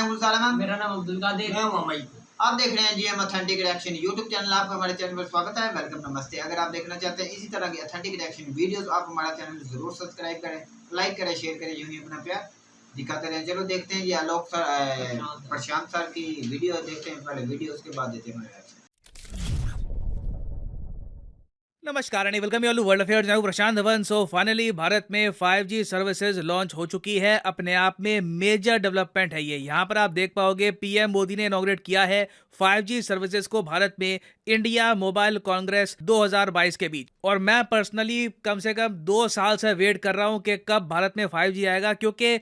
नाम गुलसालम। मेरा नाम अब्दुल कादिर। मैं हूं मई। आप देख रहे हैं GM authentic reaction YouTube channel. आपका हमारे चैनल पर स्वागत है। वेलकम, नमस्ते। अगर आप देखना चाहते हैं इसी तरह की ऑथेंटिक रिएक्शन वीडियोस, आप हमारा चैनल जरूर सब्सक्राइब करें, लाइक करें, शेयर करें, यूं ही अपना प्यार दिखाते रहें। चलो देखते हैं ये आलोक सर, प्रशांत सर की वीडियो देखते हैं। पहले वीडियो, उसके बाद देते हैं रिएक्शन। नमस्कार and welcome you all to world affairs. मैं हूं प्रशांत धवन। सो फाइनली भारत में 5G सर्विसेज लॉन्च हो चुकी है। अपने आप में मेजर डेवलपमेंट है ये। यहाँ पर आप देख पाओगे पीएम मोदी ने इनॉग्रेट किया है 5G सर्विसेज को भारत में इंडिया मोबाइल कांग्रेस 2022 के बीच। और मैं पर्सनली कम से कम 2 साल से वेट कर रहा हूँ कि कब भारत में 5G आएगा, क्योंकि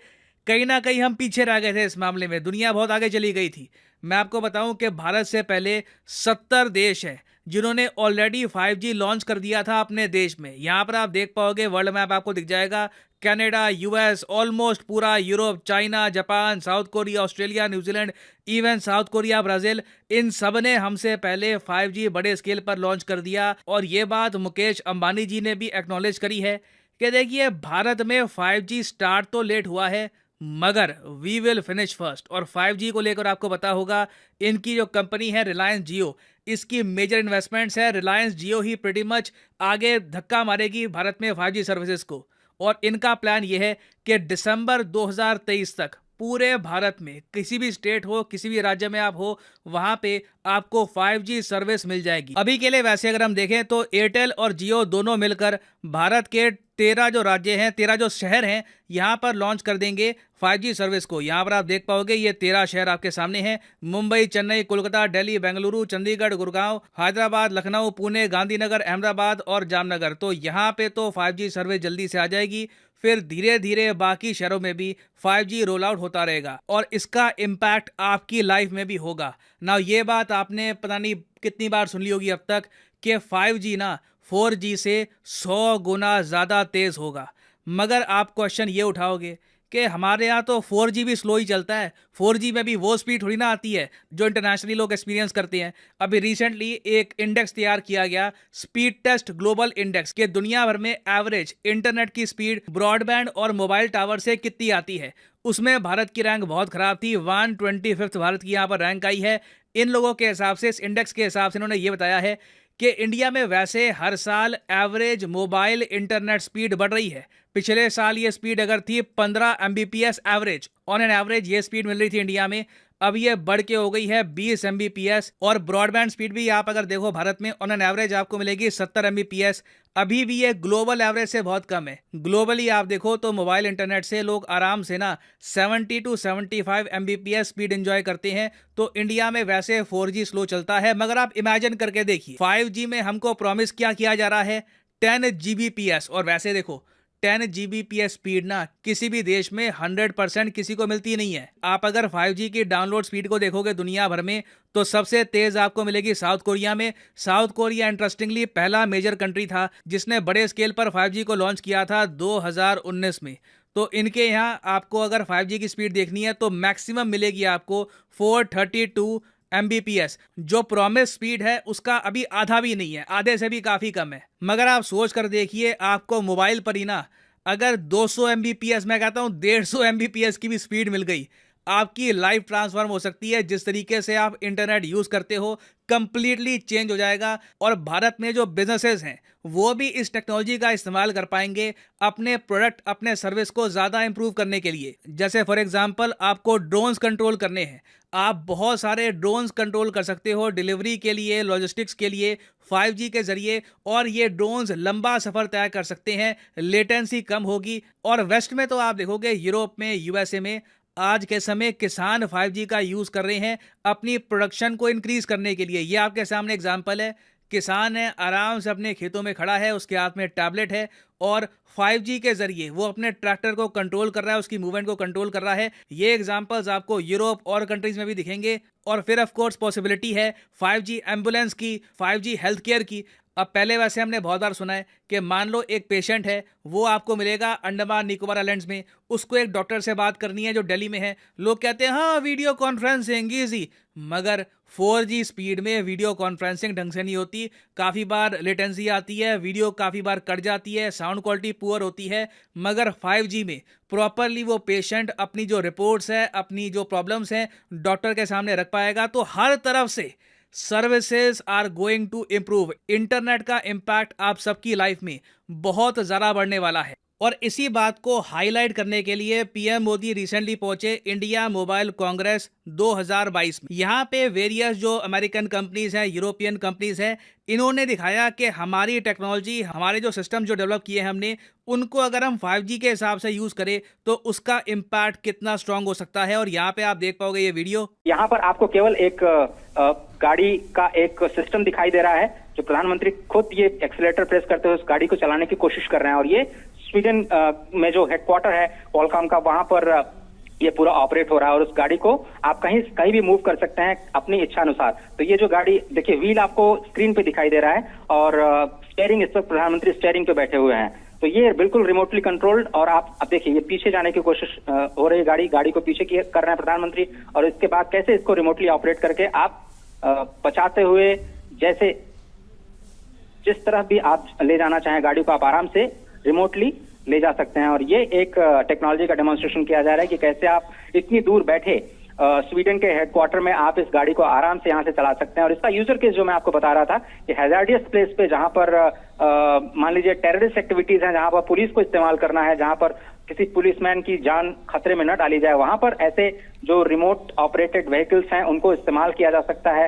कहीं ना कहीं हम पीछे रह गए थे इस मामले में। दुनिया बहुत आगे चली गई थी। मैं आपको बताऊं कि भारत से पहले 70 देश हैं जिन्होंने ऑलरेडी 5G लॉन्च कर दिया था अपने देश में। यहाँ पर आप देख पाओगे वर्ल्ड मैप आपको दिख जाएगा। कनाडा, यूएस, ऑलमोस्ट पूरा Europe, China, Japan, South Korea, Australia, New Zealand, even South Korea, Brazil, इन सब ने हमसे पहले 5G बड़े स्केल पर लॉन्च कर दिया। और ये बात मुकेश अंबानी जी ने भी एक्नॉलेज करी है कि देखिए भारत में 5G स्टार्ट तो लेट हुआ है, मगर वी विल फिनिश फर्स्ट। और 5G को लेकर आपको पता होगा इनकी जो कंपनी है रिलायंस जियो, इसकी मेजर इन्वेस्टमेंट्स है। रिलायंस जियो ही प्रीटी मच आगे धक्का मारेगी भारत में 5G सर्विसेज को। और इनका प्लान ये है कि दिसंबर 2023 तक पूरे भारत में किसी भी स्टेट हो, किसी भी राज्य में आप हो, वहां पे आपको 5G सर्विस मिल जाएगी। अभी के लिए वैसे अगर हम देखें तो एयरटेल और जियो दोनों मिलकर भारत के 13 जो राज्य हैं, 13 जो शहर हैं, यहाँ पर लॉन्च कर देंगे 5G सर्विस को। यहाँ पर आप देख पाओगे ये 13 शहर आपके सामने हैं। मुंबई, चेन्नई, कोलकाता, दिल्ली, बेंगलुरु, चंडीगढ़, गुड़गांव, हैदराबाद, लखनऊ, पुणे, गांधीनगर, अहमदाबाद और जामनगर। तो यहाँ पे तो 5G सर्विस जल्दी से आ जाएगी। फिर धीरे धीरे बाकी शहरों में भी 5G रोल आउट होता रहेगा और इसका इम्पैक्ट आपकी लाइफ में भी होगा ना। ये बात आपने पता नहीं कितनी बार सुन ली होगी अब तक कि 5G ना 4G से 100 गुना ज़्यादा तेज़ होगा। मगर आप क्वेश्चन ये उठाओगे कि हमारे यहाँ तो 4G भी स्लो ही चलता है, 4G में भी वो स्पीड थोड़ी ना आती है जो इंटरनेशनली लोग एक्सपीरियंस करते हैं। अभी रिसेंटली एक इंडेक्स तैयार किया गया, स्पीड टेस्ट ग्लोबल इंडेक्स, के दुनिया भर में एवरेज इंटरनेट की स्पीड ब्रॉडबैंड और मोबाइल टावर से कितनी आती है। उसमें भारत की रैंक बहुत खराब थी, 125th भारत की यहाँ पर रैंक आई है। इन लोगों के हिसाब से, इस इंडेक्स के हिसाब से इन्होंने ये बताया है कि इंडिया में वैसे हर साल एवरेज मोबाइल इंटरनेट स्पीड बढ़ रही है। पिछले साल ये स्पीड अगर थी 15 Mbps average, on an average ये स्पीड मिल रही थी इंडिया में, अब ये बढ़ के हो गई है 20 Mbps। और ब्रॉडबैंड स्पीड भी आप अगर देखो भारत में ऑन एन एवरेज आपको मिलेगी 70 Mbps। अभी भी ये ग्लोबल एवरेज से बहुत कम है। ग्लोबली आप देखो तो मोबाइल इंटरनेट से लोग आराम से ना 70 to 75 Mbps स्पीड एंजॉय करते हैं। तो इंडिया में वैसे 4G स्लो चलता है, मगर आप इमेजिन करके देखिए 5G में हमको प्रॉमिस क्या किया जा रहा है, 10 Gbps। और वैसे देखो 10 Gbps स्पीड ना किसी भी देश में 100% किसी को मिलती नहीं है। आप अगर 5G की डाउनलोड स्पीड को देखोगे दुनिया भर में तो सबसे तेज आपको मिलेगी साउथ कोरिया में। साउथ कोरिया इंटरेस्टिंगली पहला मेजर कंट्री था जिसने बड़े स्केल पर 5G को लॉन्च किया था 2019 में। तो इनके यहाँ आपको अगर 5G की स्पीड देखनी है तो मैक्सिमम मिलेगी आपको 432 Mbps। जो प्रॉमिस स्पीड है उसका अभी आधा भी नहीं है, आधे से भी काफ़ी कम है। मगर आप सोच कर देखिए, आपको मोबाइल पर ही ना अगर 200 Mbps, मैं कहता हूँ 150 Mbps की भी स्पीड मिल गई, आपकी लाइफ ट्रांसफॉर्म हो सकती है। जिस तरीके से आप इंटरनेट यूज़ करते हो कंप्लीटली चेंज हो जाएगा। और भारत में जो बिजनेसेस हैं वो भी इस टेक्नोलॉजी का इस्तेमाल कर पाएंगे अपने प्रोडक्ट, अपने सर्विस को ज़्यादा इंप्रूव करने के लिए। जैसे फॉर एग्जांपल आपको ड्रोन्स कंट्रोल करने हैं, आप बहुत सारे ड्रोन्स कंट्रोल कर सकते हो डिलीवरी के लिए, लॉजिस्टिक्स के लिए 5G के जरिए। और ये ड्रोन्स लंबा सफ़र तय कर सकते हैं, लेटेंसी कम होगी। और वेस्ट में तो आप देखोगे यूरोप में, यूएसए में आज के समय किसान 5G का यूज़ कर रहे हैं अपनी प्रोडक्शन को इंक्रीज करने के लिए। ये आपके सामने एग्जांपल है। किसान है, आराम से अपने खेतों में खड़ा है, उसके हाथ में टैबलेट है और 5G के जरिए वो अपने ट्रैक्टर को कंट्रोल कर रहा है, उसकी मूवमेंट को कंट्रोल कर रहा है। ये एग्जांपल्स आपको यूरोप और कंट्रीज में भी दिखेंगे। और फिर ऑफ कोर्स पॉसिबिलिटी है 5G एम्बुलेंस की, 5G हेल्थ केयर की। अब पहले वैसे हमने बहुत बार सुना है कि मान लो एक पेशेंट है, वो आपको मिलेगा अंडमान निकोबार आइलैंड्स में, उसको एक डॉक्टर से बात करनी है जो दिल्ली में है। लोग कहते हैं हाँ वीडियो कॉन्फ्रेंसिंग ईजी, मगर 4G स्पीड में वीडियो कॉन्फ्रेंसिंग ढंग से नहीं होती। काफ़ी बार लेटेंसी आती है, वीडियो काफ़ी बार कट जाती है, साउंड क्वालिटी पुअर होती है। मगर 5G में प्रॉपरली वो पेशेंट अपनी जो रिपोर्ट्स है, अपनी जो प्रॉब्लम्स हैं, डॉक्टर के सामने रख पाएगा। तो हर तरफ से services are going to improve. Internet का इम्पैक्ट आप सबकी लाइफ में बहुत ज़्यादा बढ़ने वाला है। और इसी बात को हाईलाइट करने के लिए पीएम मोदी रिसेंटली पहुंचे इंडिया मोबाइल कांग्रेस 2022 में। यहाँ पे वेरियस जो अमेरिकन कंपनीज हैं, यूरोपियन कंपनीज हैं, इन्होंने दिखाया कि हमारी टेक्नोलॉजी, हमारे जो सिस्टम जो डेवलप किए हैं हमने, उनको अगर हम 5G के हिसाब से यूज करें तो उसका इम्पैक्ट कितना स्ट्रांग हो सकता है। और यहाँ पे आप देख पाओगे ये वीडियो। यहाँ पर आपको केवल एक गाड़ी का एक सिस्टम दिखाई दे रहा है, जो प्रधानमंत्री खुद ये एक्सीलेटर प्रेस करते हुए उस गाड़ी को चलाने की कोशिश कर रहे हैं। और ये स्वीडन में जो हेडक्वार्टर है क्वालकॉम का, वहां पर ये पूरा ऑपरेट हो रहा है। और उस गाड़ी को आप कहीं भी मूव कर सकते हैं अपनी इच्छा अनुसार। तो ये जो गाड़ी देखिए, व्हील आपको स्क्रीन पे दिखाई दे रहा है और स्टीयरिंग, इस वक्त प्रधानमंत्री स्टीयरिंग पे बैठे हुए हैं। तो ये बिल्कुल रिमोटली कंट्रोल्ड। और आप अब देखिए, ये पीछे जाने की कोशिश हो रही है, गाड़ी को पीछे कर रहे हैं प्रधानमंत्री। और इसके बाद कैसे इसको रिमोटली ऑपरेट करके आप बचाते हुए, जैसे जिस तरह भी आप ले जाना चाहें गाड़ी को, आप आराम से रिमोटली ले जा सकते हैं। और ये एक टेक्नोलॉजी का डेमोन्स्ट्रेशन किया जा रहा है कि कैसे आप इतनी दूर बैठे स्वीडन के हेडक्वार्टर में आप इस गाड़ी को आराम से यहाँ से चला सकते हैं। और इसका यूजर केस जो मैं आपको बता रहा था कि हैजार्डियस प्लेस पे, जहां पर मान लीजिए टेररिस्ट एक्टिविटीज हैं, जहां पर पुलिस को इस्तेमाल करना है, जहां पर किसी पुलिसमैन की जान खतरे में न डाली जाए, वहां पर ऐसे जो रिमोट ऑपरेटेड व्हीकल्स हैं उनको इस्तेमाल किया जा सकता है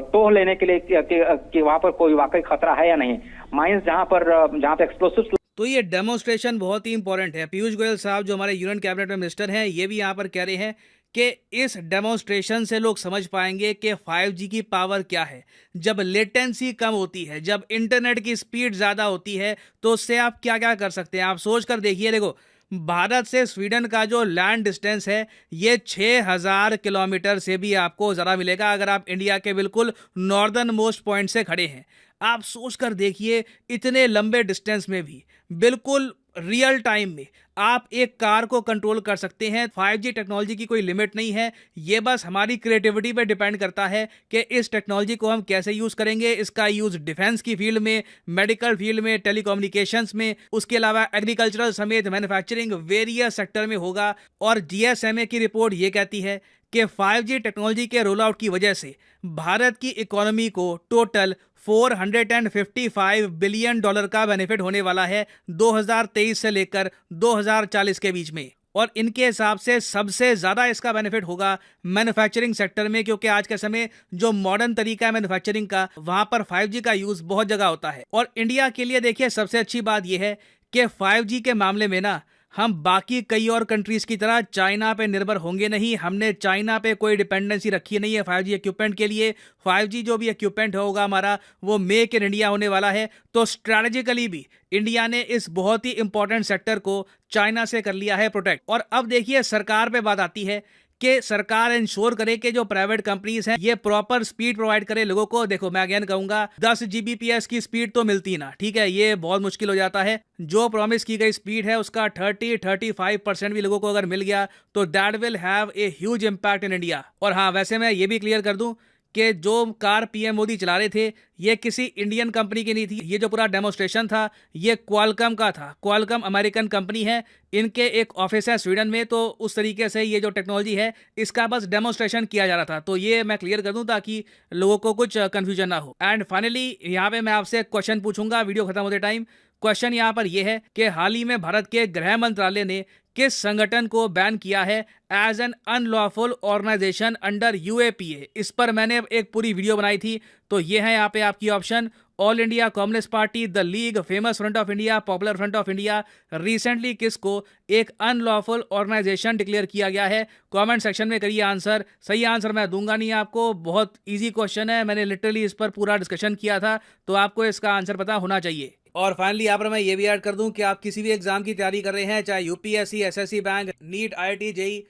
टोह लेने के लिए कि वहां पर कोई वाकई खतरा है या नहीं। माइंस जहां पे एक्सप्लोसिव। तो ये डेमोन्स्ट्रेशन बहुत ही इंपॉर्टेंट है। पीयूष गोयल साहब जो हमारे यूनियन कैबिनेट में मिनिस्टर हैं, ये भी यहाँ पर कह रहे हैं कि इस डेमोन्स्ट्रेशन से लोग समझ पाएंगे कि 5G की पावर क्या है। जब लेटेंसी कम होती है, जब इंटरनेट की स्पीड ज़्यादा होती है, तो उससे आप क्या क्या कर सकते हैं। आप सोच कर देखिए, देखो भारत से स्वीडन का जो लैंड डिस्टेंस है, ये 6000 किलोमीटर से भी आपको ज़्यादा मिलेगा अगर आप इंडिया के बिल्कुल नॉर्दर्न मोस्ट पॉइंट से खड़े हैं। आप सोच कर देखिए, इतने लंबे डिस्टेंस में भी बिल्कुल रियल टाइम में आप एक कार को कंट्रोल कर सकते हैं। 5G टेक्नोलॉजी की कोई लिमिट नहीं है, ये बस हमारी क्रिएटिविटी पे डिपेंड करता है कि इस टेक्नोलॉजी को हम कैसे यूज़ करेंगे। इसका यूज़ डिफेंस की फील्ड में, मेडिकल फील्ड में, टेलीकम्युनिकेशंस में, उसके अलावा एग्रीकल्चरल समेत मैन्युफैक्चरिंग वेरियस सेक्टर में होगा। और GSMA की रिपोर्ट ये कहती है कि 5G टेक्नोलॉजी के रोल आउट की वजह से भारत की इकोनॉमी को टोटल $455 बिलियन का बेनिफिट होने वाला है 2023 से लेकर 2040 के बीच में। और इनके हिसाब से सबसे ज़्यादा इसका बेनिफिट होगा मैन्युफैक्चरिंग सेक्टर में, क्योंकि आज के समय जो मॉडर्न तरीका है मैन्युफैक्चरिंग का, वहाँ पर 5G का यूज़ बहुत जगह होता है। और इंडिया के लिए देखिए, सबसे अच्छी बात यह है कि 5G के मामले में ना हम बाकी कई और कंट्रीज़ की तरह चाइना पे निर्भर होंगे नहीं। हमने चाइना पे कोई डिपेंडेंसी रखी नहीं है 5G इक्विपमेंट के लिए। 5G जो भी इक्विपमेंट होगा हमारा, वो मेक इन इंडिया होने वाला है। तो स्ट्रैटेजिकली भी इंडिया ने इस बहुत ही इंपॉर्टेंट सेक्टर को चाइना से कर लिया है प्रोटेक्ट। और अब देखिए, सरकार पे बात आती है कि सरकार इंश्योर करे कि जो प्राइवेट कंपनीज हैं ये प्रॉपर स्पीड प्रोवाइड करे लोगों को। देखो, मैं अगेन कहूंगा, 10 Gbps की स्पीड तो मिलती ना, ठीक है, ये बहुत मुश्किल हो जाता है। जो प्रॉमिस की गई स्पीड है उसका 30-35% भी लोगों को अगर मिल गया तो that will have a huge impact in India. और हाँ, वैसे मैं ये भी क्लियर कर दूं कि जो कार पीएम मोदी चला रहे थे, ये किसी इंडियन कंपनी की नहीं थी। ये जो पूरा डेमोन्स्ट्रेशन था, ये क्वालकॉम का था। क्वालकॉम अमेरिकन कंपनी है, इनके एक ऑफिस है स्वीडन में। तो उस तरीके से ये जो टेक्नोलॉजी है, इसका बस डेमोन्स्ट्रेशन किया जा रहा था। तो ये मैं क्लियर कर दूं ताकि लोगों को कुछ कंफ्यूजन ना हो। एंड फाइनली यहाँ पे मैं आपसे एक क्वेश्चन पूछूंगा वीडियो खत्म होते टाइम। क्वेश्चन यहाँ पर यह है कि हाल ही में भारत के गृह मंत्रालय ने किस संगठन को बैन किया है as an unlawful organisation under UAPA। इस पर मैंने एक पूरी वीडियो बनाई थी। तो ये है यहाँ पे आपकी option: all India communist party, the league, famous front of India, popular front of India. Recently किसको एक अनलॉफुल ऑर्गेनाइजेशन डिक्लेयर किया गया है? कमेंट सेक्शन में करिए आंसर। सही आंसर मैं दूंगा नहीं आपको, बहुत इजी क्वेश्चन है, मैंने लिटरली इस पर पूरा डिस्कशन किया था, तो आपको इसका आंसर पता होना चाहिए। और फाइनली यहाँ पर मैं ये भी ऐड कर दूं कि आप किसी भी एग्जाम की तैयारी कर रहे हैं, चाहे UPSC, SSC bank, NEET, IIT, JEE।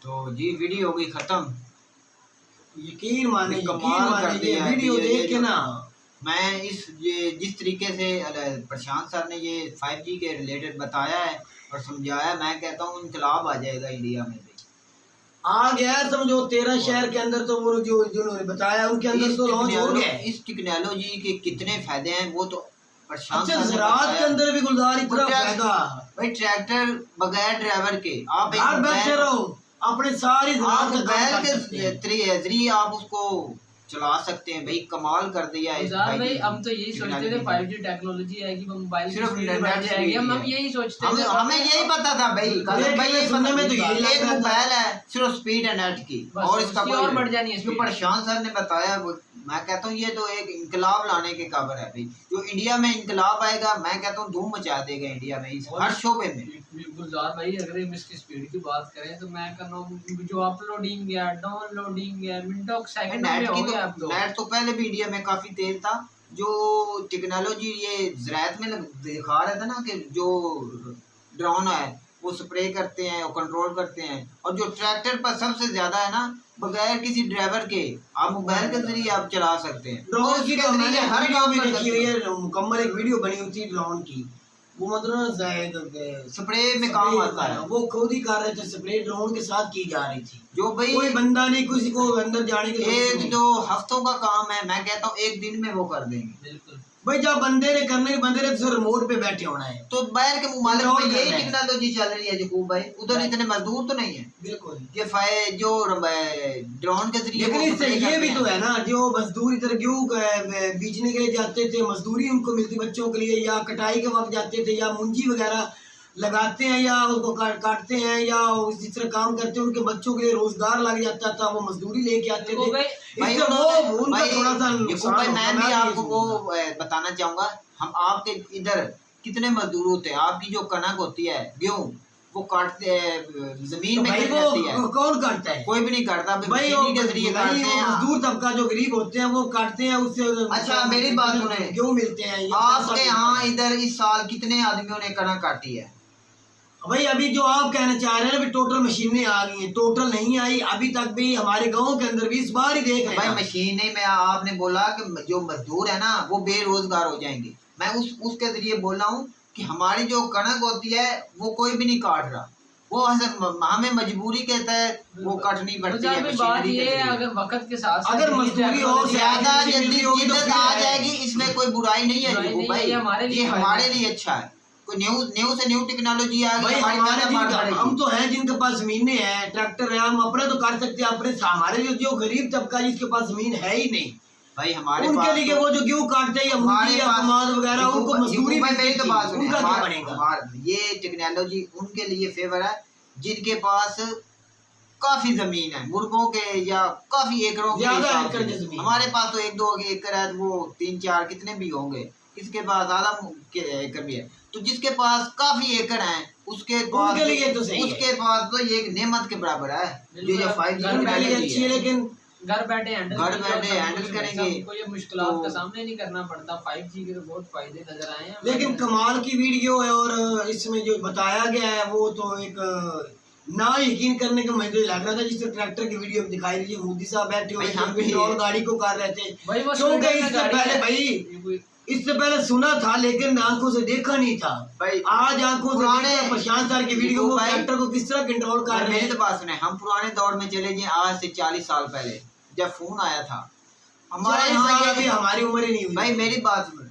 तो जी वीडियो हो गई खत्म। यकीन माने कमाल कर दिया वीडियो देख के ना मैं जिस तरीके से प्रशांत सर ने ये 5G के रिलेटेड बताया है और समझाया, मैं कहता हूँ इनकलाब आ जाएगा इंडिया में भी। आ गया समझो 13 शहर के अंदर, तो वो जो जिन्होंने बताया उनके अंदर तो लॉन्च हो गया। इस टेक्नोलॉजी के कितने फायदे हैं वो तो प्रशांत अच्छा, सर ने ज़राअत बताया। के अंदर भी गुलजार इतना फायदा। भाई ट्रैक्टर बगैर ड्राइवर के आप घर बैठे रहो, अपने सारी ज़राअत का काम कर सकते हैं। जरिए आप उसको चला सकते हैं। भाई कमाल कर दिया है भाई। हम तो यही सोचते थे 5G टेक्नोलॉजी आएगी, मोबाइल सिर्फ बढ़ जाएगी। हम यही सोचते थे, हमें यही पता था भाई। भाई ये सुनने में तो यही एक मोबाइल है सिर्फ स्पीड है नेट की, और इसका और बढ़ जानी है जो प्रशांत सर ने बताया वो मैं कहता हूँ ये तो एक इनकलाब लाने के काबिल है भाई। जो इंडिया में इनकलाब आएगा, मैं कहता हूँ धूम मचा देगा इंडिया में इस हर शोबे में। गुलजार भाई, अगर हम इसकी स्पीड की बात करें तो मैं कर रहा हूँ जो अपलोडिंग है, डाउनलोडिंग है, मिनटों सेकंड में हो गया। नेट तो पहले भी इंडिया में काफी तेज था। जो टेक्नोलॉजी ये ज़राअत में दिखा रहा था ना कि जो ड्रोन है वो स्प्रे करते हैं और कंट्रोल करते हैं, और जो ट्रैक्टर पर सबसे ज्यादा है ना, बगैर किसी ड्राइवर के आप मोबाइल के जरिए आप चला सकते हैं। ड्रोन की तो मैंने हर वीडियो काम भी कर देखी सकते हुई हैं। है, मुकम्मल एक वीडियो बनी हुई थी ड्रोन की। वो मतलब स्प्रे में काम आता है। वो खुद ही कर रहे थे, स्प्रे ड्रोन के साथ की जा रही थी। जो भाई कोई बंदा नहीं, किसी को अंदर जाने की जरूरत एक नहीं। दो हफ्तों का काम है, मैं कहता हूँ एक दिन में वो कर देंगे। बिल्कुल भाई जब बंदे ने करने के बंदे ने तो रिमोट पे बैठे होना है। तो बाहर के मुमालिक कंट्रोल में यही करना है। टेक्नोलॉजी चल रही है जकूब भाई। उधर इतने मजदूर तो नहीं है बिल्कुल। ये जो ड्रोन के जरिए लेकिन वो इससे स्प्रे ये करते भी हैं। तो है ना, जो मजदूर इधर गेहूं बीजने के लिए जाते थे, मजदूरी उनको मिलती बच्चों के लिए, या कटाई के वक्त जाते थे, या मुंजी वगैरह लगाते हैं, या उसको काटते हैं, या इस तरह काम करते हैं, उनके बच्चों के लिए रोजगार लग जाता था, वो मजदूरी लेके आते थे। भाई इससे वो उनका थोड़ा सा यकूब नुकसान भाई, होता मैं है। भी आपको वो बताना चाहूंगा। हम आपके इधर कितने मजदूर होते हैं, आपकी जो कनक होती है गेहूं वो काटते जमीन तो में भाई गिर जाती है, वो कौन काटता है? कोई भी नहीं काटता भाई मशीनी के जरिए काटते हैं। मजदूर तबका जो गरीब होते हैं वो काटते हैं, उससे अच्छा मेरी बात सुने, गेहूं मिलते हैं। आपके यहाँ इधर इस साल कितने आदमियों ने कनक काटी है? भाई अभी जो आप कहना चाह रहे हैं ना, टोटल मशीनें आ गई हैं, टोटल नहीं आई अभी तक भी। हमारे गांव के अंदर भी इस बार ही देख रहे भाई हैं। मशीन नहीं, मैं आपने बोला कि जो मजदूर है ना वो बेरोजगार हो जाएंगे। मैं उसके जरिए बोल रहा हूँ कि हमारी जो कनक होती है वो कोई भी नहीं काट रहा, वो हमें मजबूरी के तहत वो काटनी पड़ती है। बात ये है, अगर वक्त के साथ अगर मजदूरी और ज्यादा जिद्दत आ है। जाएगी, इसमें कोई बुराई नहीं है बुराई नहीं भाई, है, ये हमारे लिए ये हमारे लिए अच्छा है। कोई न्यू से न्यू टेक्नोलॉजी आ गई, भाई हमारी हमारे पैदावार बढ़ेगी। हम तो हैं जिनके पास जमीनें हैं, ट्रैक्टर है, हम अपने तो कर सकते हैं अपने। हमारे जो गरीब तबका जिसके पास जमीन है ही नहीं, भाई हमारे उनके पास लिए तो- वो जो गेहूं काटते हैं या हमारे मुंजी या पास- कमाद वगैरह, उनको मजदूरी भाई मेरी तो बात सुनिए, उनका क्या बनेगा? ये टेक्नोलॉजी उनके लिए फेवर है जिनके पास काफी जमीन है, मुर्गों के या काफी एकड़ों के ज्यादा हिसाब एकड़ से। की जमीन। हमारे पास तो 1-2 एकड़ है, वो 3-4 कितने भी होंगे, किसके पास ज्यादा एकड़ भी है। तो जिसके पास काफी एकड़ है उसके पास उनके लिए तो सही है। उसके पास तो ये एक नेमत के बराबर है जो ये 5G उनके लिए अच्छी है, लेकिन घर बैठे हैंडल करेंगे कोई मुश्किलात का सामना नहीं करना पड़ता। 5G के तो बहुत फायदे नजर आए हैं। लेकिन कमाल की वीडियो है, और इसमें जो बताया गया है वो तो एक ना यकीन करने का मुझे लग रहा था। जिस ट्रैक्टर की वीडियो दिखाई रही है, मोदी साहब बैठे हुए भाई हम थे, भी- पेट्रोल गाड़ी को कर रहे थे। भाई वो क्योंकि स्कूटर में इससे गाड़ी पहले है। भाई इससे पहले सुना था लेकिन आंखों से देखा नहीं था। भाई आज आंखों से पुराने देखा प्रशांत सर की वीडियो को, भाई- ट्रैक्टर को किस तरह कंट्रोल कर रहे मेरी हैं। तो बात सुने, हम पुराने दौर में चले जाए, आज से 40 साल पहले जब फोन आया था हमारे यहाँ अभी हमारी उम्र ही नहीं हुई। भाई मेरी बात सुन,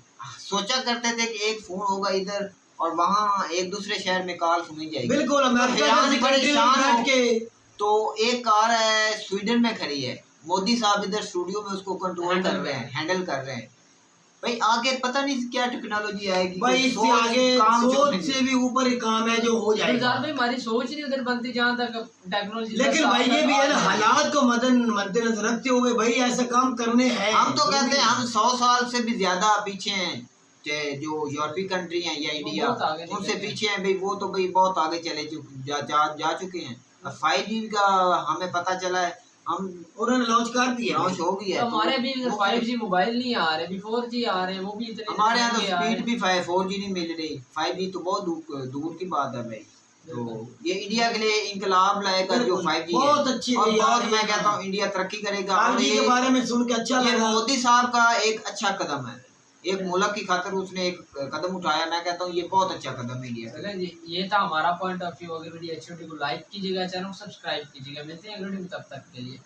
सोचा करते थे कि एक फोन होगा इधर और वहाँ एक दूसरे शहर में कॉल सुनी जाएगी। बिल्कुल अमेरिका हैरान जैसी कंट्री में परेशान बैठ हो। के तो एक कार है स्वीडन में खड़ी है, मोदी साहब इधर स्टूडियो में उसको कंट्रोल कर रहे हैं, हैंडल कर रहे हैं। भाई आगे पता नहीं क्या टेक्नोलॉजी आएगी। भाई कोई इससे आगे काम सोच चुकने से भी ऊपर ही काम है जो हो जाएगा। गुलजार भाई हमारी सोच नहीं उधर बनती जहाँ तक टेक्नोलॉजी। लेकिन भाई ये भी है ना, हालात को मद्देनजर रखते हुए भाई ऐसा काम करने हैं। हम तो कहते हैं हम 100 साल से भी ज्यादा पीछे हैं, जो यूरोपीय कंट्री हैं या इंडिया बहुत आगे निकल उनसे गए। पीछे हैं भाई। वो तो भाई बहुत आगे चले जा चुके हैं। 5G का हमें पता चला है, हम उन्होंने लॉन्च कर दिया। लॉन्च हो गई है। तो हमारे भी वो 5G मोबाइल नहीं आ रहे, भी 4G आ रहे हैं, वो भी इतने हमारे यहाँ तो महंगे आ रहे स्पीड हैं। भी 4G नहीं मिल रही, 5G तो बहुत दूर की बात है भाई। तो ये इंडिया के लिए इनकलाब लाएगा जो 5G है। बहुत अच्छी और रही बहुत यार, मैं कहता हूँ इंडिया तरक्की करेगा। और 5G के बारे में सुन के अच्छा ये लगा। मोदी साहब का एक अच्छा कदम है, एक मुल्क की खातिर उसने एक कदम उठाया। मैं कहता हूँ ये बहुत अच्छा कदम है इंडिया का। चलें जी, ये था हमारा पॉइंट ऑफ व्यू। अगर वीडियो अच्छी लगी तो लाइक कीजिएगा, चैनल को सब्सक्राइब कीजिएगा। मिलते हैं अगले वीडियो में, तब तक के लिए।